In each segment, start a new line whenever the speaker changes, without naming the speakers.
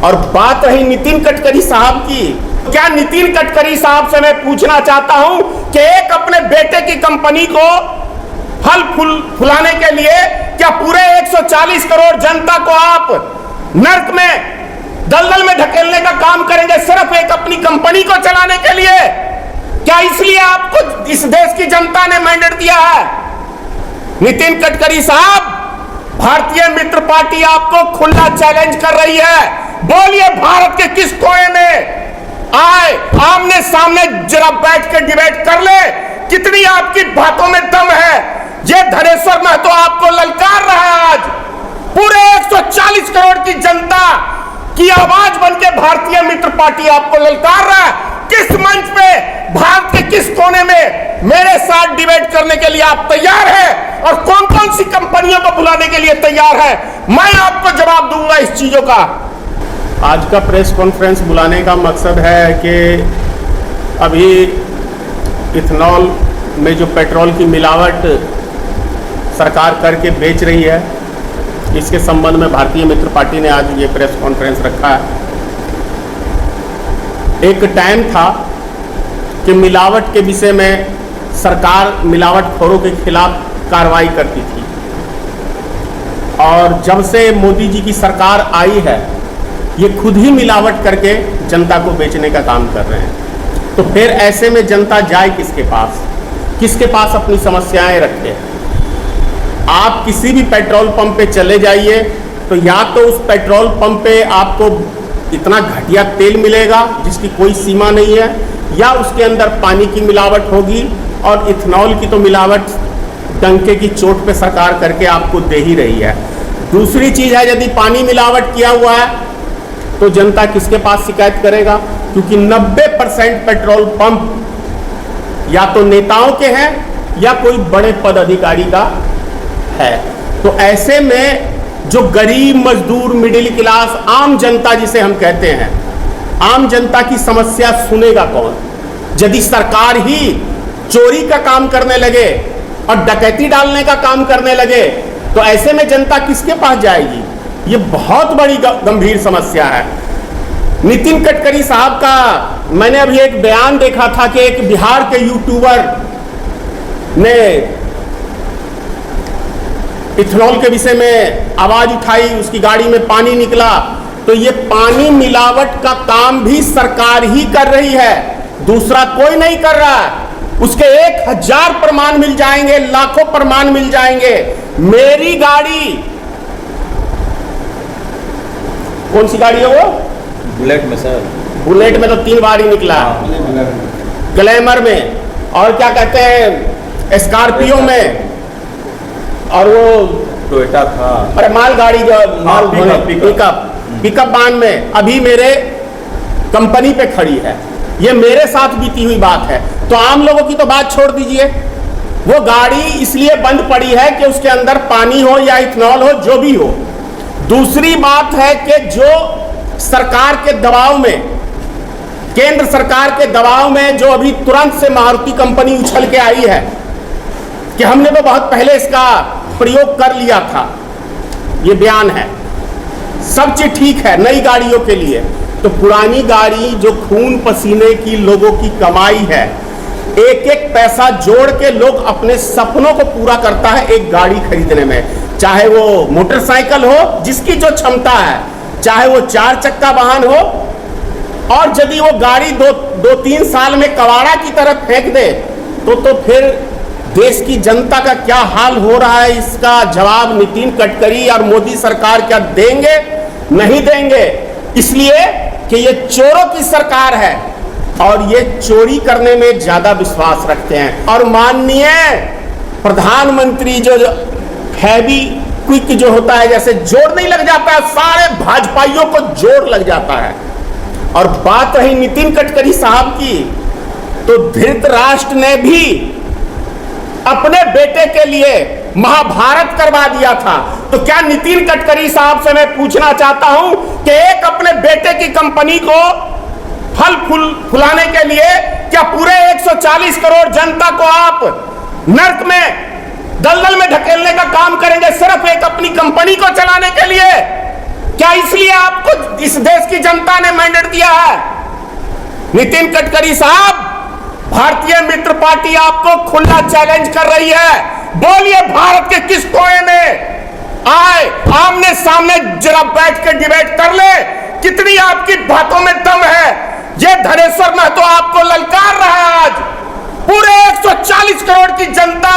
और बात रही नितिन गडकरी साहब की, क्या नितिन गडकरी साहब से मैं पूछना चाहता हूं कि एक अपने बेटे की कंपनी को फल फुलाने के लिए क्या पूरे 140 करोड़ जनता को आप नर्क में दलदल में ढकेलने का काम करेंगे सिर्फ एक अपनी कंपनी को चलाने के लिए? क्या इसलिए आपको इस देश की जनता ने मैंडेट दिया है? नितिन गडकरी साहब, भारतीय मित्र पार्टी आपको खुला चैलेंज कर रही है। बोलिए, भारत के किस कोने में आए आमने सामने जरा बैठ के डिबेट कर ले, कितनी आपकी बातों में दम है। ये धनेश्वर महतो आपको ललकार रहा है। आज पूरे 140 करोड़ की जनता की आवाज बनके भारतीय मित्र पार्टी आपको ललकार रहा है। किस मंच पे, भारत के किस कोने में मेरे साथ डिबेट करने के लिए आप तैयार हैं और कौन कौन सी कंपनियों को बुलाने के लिए तैयार है? मैं आपको जवाब दूंगा इस चीजों का। आज का प्रेस कॉन्फ्रेंस बुलाने का मकसद है कि अभी इथेनॉल में जो पेट्रोल की मिलावट सरकार करके बेच रही है, इसके संबंध में भारतीय मित्र पार्टी ने आज ये प्रेस कॉन्फ्रेंस रखा है। एक टाइम था कि मिलावट के विषय में सरकार मिलावटखोरों के खिलाफ कार्रवाई करती थी, और जब से मोदी जी की सरकार आई है, ये खुद ही मिलावट करके जनता को बेचने का काम कर रहे हैं। तो फिर ऐसे में जनता जाए किसके पास अपनी समस्याएं रखे? आप किसी भी पेट्रोल पंप पे चले जाइए तो या तो उस पेट्रोल पंप पे आपको इतना घटिया तेल मिलेगा जिसकी कोई सीमा नहीं है, या उसके अंदर पानी की मिलावट होगी, और इथेनॉल की तो मिलावट डंके की चोट पे सरकार करके आपको दे ही रही है। दूसरी चीज है, यदि पानी मिलावट किया हुआ है तो जनता किसके पास शिकायत करेगा? क्योंकि 90% पेट्रोल पंप या तो नेताओं के हैं या कोई बड़े पद अधिकारी का है। तो ऐसे में जो गरीब, मजदूर, मिडिल क्लास, आम जनता जिसे हम कहते हैं, आम जनता की समस्या सुनेगा कौन? यदि सरकार ही चोरी का काम करने लगे और डकैती डालने का काम करने लगे तो ऐसे में जनता किसके पास जाएगी? ये बहुत बड़ी गंभीर समस्या है। नितिन गडकरी साहब का मैंने अभी एक बयान देखा था कि एक बिहार के यूट्यूबर ने इथेनॉल के विषय में आवाज उठाई, उसकी गाड़ी में पानी निकला। तो ये पानी मिलावट का काम भी सरकार ही कर रही है, दूसरा कोई नहीं कर रहा है। उसके 1000 प्रमाण मिल जाएंगे, लाखों प्रमाण मिल जाएंगे। मेरी गाड़ी, कौन सी गाड़ी है वो?
बुलेट में सर,
बुलेट में तो 3 बार ही निकला, ग्लैमर में, और क्या कहते हैं स्कॉर्पियो में, और वो
टोयोटा था,
अरे माल गाड़ी जो माल पिकअप वाहन में अभी मेरे कंपनी पे खड़ी है। ये मेरे साथ बीती हुई बात है। तो आम लोगों की तो बात छोड़ दीजिए, वो गाड़ी इसलिए बंद पड़ी है कि उसके अंदर पानी हो या इथेनॉल हो, जो भी हो। दूसरी बात है कि जो सरकार के दबाव में, केंद्र सरकार के दबाव में जो अभी तुरंत से मारुति कंपनी उछल के आई है कि हमने तो बहुत पहले इसका प्रयोग कर लिया था, ये बयान है। सब चीज ठीक है नई गाड़ियों के लिए, तो पुरानी गाड़ी जो खून पसीने की लोगों की कमाई है, एक एक पैसा जोड़ के लोग अपने सपनों को पूरा करता है एक गाड़ी खरीदने में। चाहे वो मोटरसाइकिल हो जिसकी जो क्षमता है, चाहे वो 4 चक्का वाहन हो, और यदि वो गाड़ी 2-3 साल में कबाड़ा की तरफ फेंक दे तो फिर देश की जनता का क्या हाल हो रहा है, इसका जवाब नितिन गडकरी और मोदी सरकार क्या देंगे? नहीं देंगे, इसलिए कि ये चोरों की सरकार है और ये चोरी करने में ज्यादा विश्वास रखते हैं। और माननीय प्रधानमंत्री जो हैवी क्विक जो होता है, जैसे जोर नहीं लग जाता है, सारे भाजपाइयों को जोर लग जाता है। और बात रही नितिन गडकरी साहब की, तो धृतराष्ट्र ने भी अपने बेटे के लिए महाभारत करवा दिया था। तो क्या नितिन गडकरी साहब से मैं पूछना चाहता हूं कि एक अपने बेटे की कंपनी को फल फुलाने के लिए क्या पूरे 140 करोड़ जनता को आप नर्क में दलदल में ढकेलने का काम करेंगे सिर्फ एक अपनी कंपनी को चलाने के लिए? क्या इसलिए आपको इस देश की जनता ने मैंडेट दिया है? नितिन गडकरी साहब, भारतीय मित्र पार्टी आपको खुला चैलेंज कर रही है। बोलिए, भारत के किस कोने में आए, आमने सामने जरा बैठ के डिबेट कर ले, कितनी आपकी बातों में दम है। ये धनेश्वर महतो आपको ललकार रहा है। आज पूरे 140 करोड़ की जनता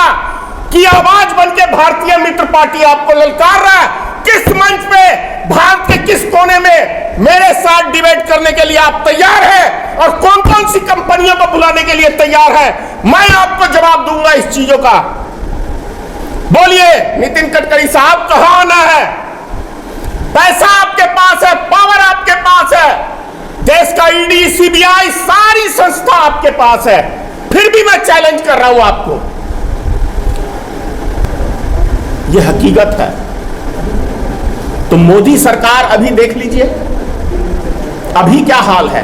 की आवाज बनके भारतीय मित्र पार्टी आपको ललकार रहा है। किस मंच पे, भारत के किस कोने में मेरे साथ डिबेट करने के लिए आप तैयार हैं और कौन कौन सी कंपनियों को बुलाने के लिए तैयार है? मैं आपको जवाब दूंगा इस चीजों का। बोलिए नितिन गडकरी साहब, कहां आना है? पैसा आपके पास है, पावर आपके पास है, देश का ईडी, सीबीआई, सारी संस्था आपके पास है, फिर भी मैं चैलेंज कर रहा हूं आपको। यह हकीकत है। तो मोदी सरकार अभी देख लीजिए, अभी क्या हाल है।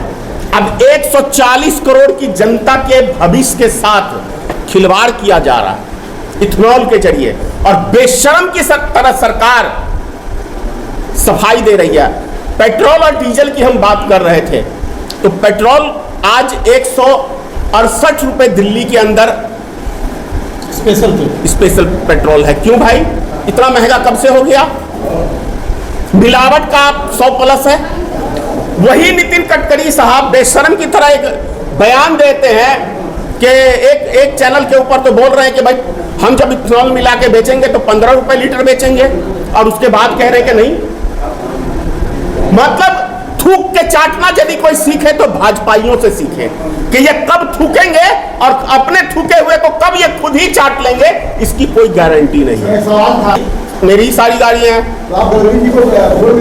अब 140 करोड़ की जनता के भविष्य के साथ खिलवाड़ किया जा रहा है इथेनॉल के जरिए, और बेशर्म की तरह सरकार सफाई दे रही है। पेट्रोल और डीजल की हम बात कर रहे थे, तो पेट्रोल आज 168 रुपए दिल्ली के अंदर स्पेशल पेट्रोल है। क्यों भाई, इतना महंगा कब से हो गया? मिलावट का 100+ है। वही नितिन गडकरी साहब बेशर्म की तरह एक बयान देते हैं कि एक चैनल के ऊपर तो बोल रहे हैं कि भाई हम जब इथेनॉल मिला के बेचेंगे तो 15 रुपए लीटर बेचेंगे, और उसके बाद कह रहे हैं कि नहीं। मतलब थूक के चाटना यदि कोई सीखे तो भाजपाइयों से सीखे कि ये कब थूकेंगे और अपने थूके हुए को कब ये खुद ही चाट लेंगे, इसकी कोई गारंटी नहीं है। मेरी सारी गाड़ियां हैं,
आप गडकरी जी को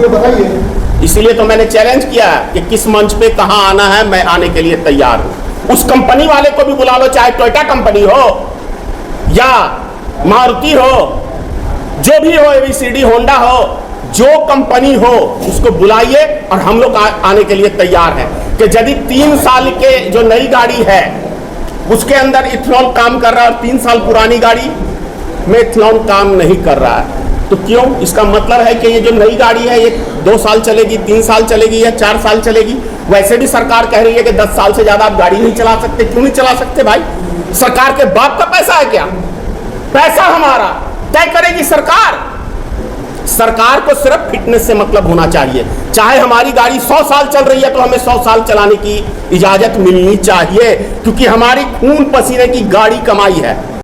बताइए।
इसीलिए तो मैंने चैलेंज किया कि किस मंच पे कहां आना है, मैं आने के लिए तैयार हूं। उस कंपनी वाले को भी बुला लो, चाहे टोयोटा कंपनी हो या मारुति हो, जो भी हो, एबीसीडी, होंडा हो, जो कंपनी हो उसको बुलाइए, और हम लोग आने के लिए तैयार हैं कि यदि 3 साल के जो नई गाड़ी है उसके अंदर इथेनॉल काम कर रहा है और 3 साल पुरानी गाड़ी में इथेनॉल काम नहीं कर रहा है, तो क्यों? इसका मतलब है कि ये जो नई गाड़ी है ये 2 साल चलेगी, 3 साल चलेगी या 4 साल चलेगी। वैसे भी सरकार कह रही है कि 10 साल से ज्यादा आप गाड़ी नहीं चला सकते। क्यों नहीं चला सकते भाई? सरकार के बाप का पैसा है क्या? पैसा हमारा तय करेगी सरकार। सरकार को सिर्फ फिटनेस से मतलब होना चाहिए। चाहे हमारी गाड़ी 100 साल चल रही है तो हमें 100 साल चलाने की इजाजत मिलनी चाहिए, क्योंकि हमारी खून पसीने की गाड़ी कमाई है।